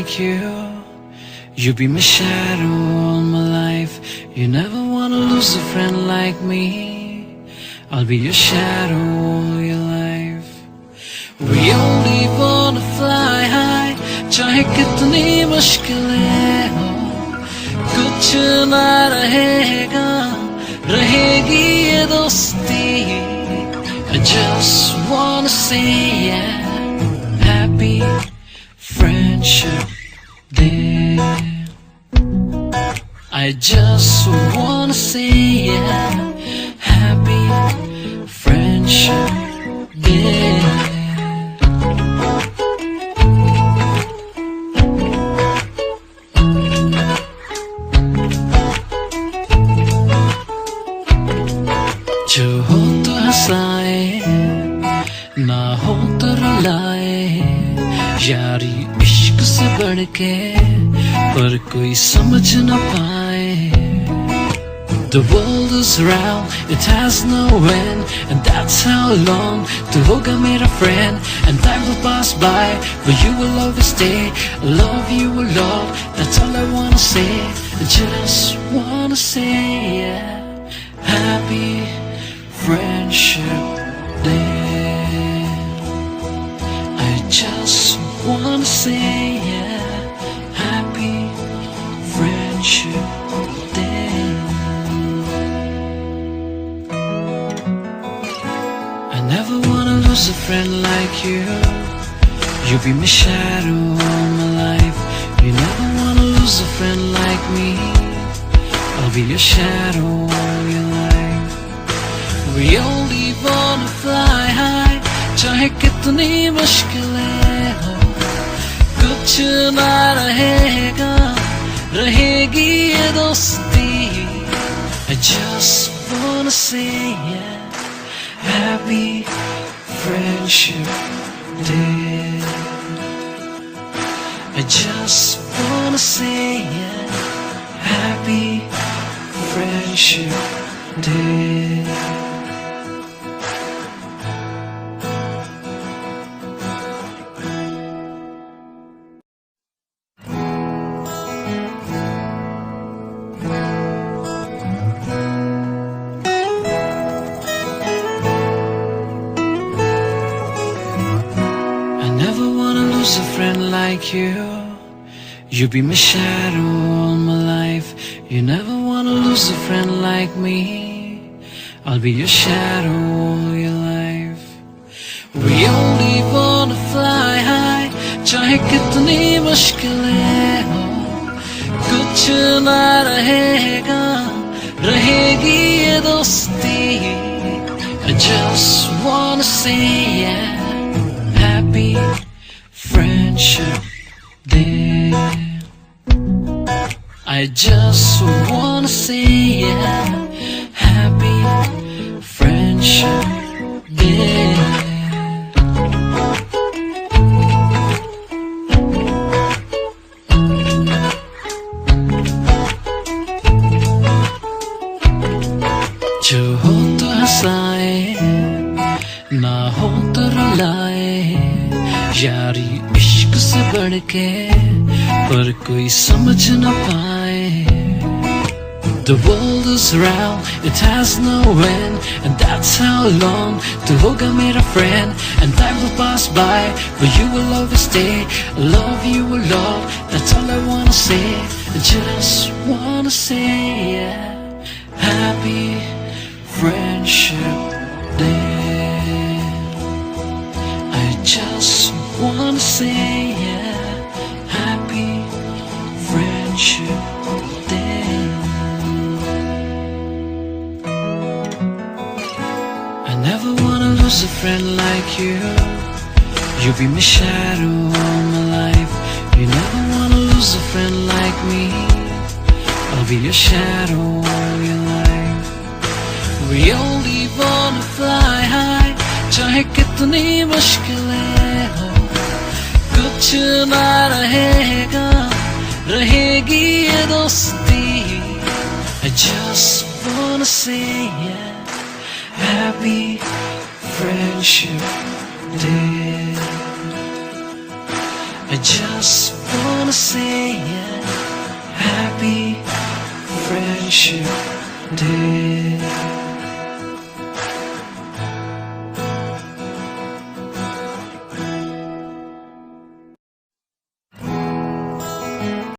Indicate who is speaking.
Speaker 1: like you. You be my shadow all my life. You never wanna lose a friend like me. I'll be your shadow all your life. We only wanna fly high, चाहे कितनी मुश्किलें हो, कुछ ना रहेगा, रहेगी ये दोस्ती. I just wanna say yeah, happy friendship day. I just wanna say yeah, happy friendship day. जो हो तो हंसाए, ना हो तो रुलाए, यारी इश्क से बढ़ के पर कोई समझ न पाए. The world is round, it has no end, and that's how long tu hoga mera friend. And time will pass by, but you will always stay. I love you a lot, that's all I wanna say. I just wanna say yeah, happy friendship day. I just wanna say yeah, happy friendship day. I never wanna lose a friend like you. You be my shadow all my life. You never wanna lose a friend like me. I'll be your shadow all your life. We only wanna fly high, चाहे कितनी मुश्किलें हो, कुछ ना रहेगा, रहेगी ये दोस्ती. I just wanna say yeah, happy friendship day. I just wanna say yeah, happy friendship day. Never wanna lose a friend like you. You be my shadow all my life. You never wanna lose a friend like me. I'll be your shadow all your life. We only wanna fly high, चाहे कितनी मुश्किलें हो, कुछ ना रहेगा, रहेगी ये दोस्ती. I just wanna say yeah, happy friendship day. I just wanna say yeah, happy friendship day. जो हो तो हंसाए, ना हो तो रुलाए, यारी इश्क से बढ़ के पर कोई समझ न पाए. The world is round, it has no end, and that's how long tu hoga mera friend. And time will pass by, but you will always stay. I love you a lot, that's all I wanna say. I just wanna say yeah, happy friendship day. I just wanna say yeah, happy friendship day. I never wanna lose a friend like you. You be my shadow all my life. You never wanna lose a friend like me. I'll be your shadow all your life. We only wanna fly high, चाहे कितनी मुश्किलें हो, कुछ ना रहेगा, रहेगी ये दोस्ती. I just wanna say yeah, happy friendship day. I just wanna say it. Happy Friendship Day.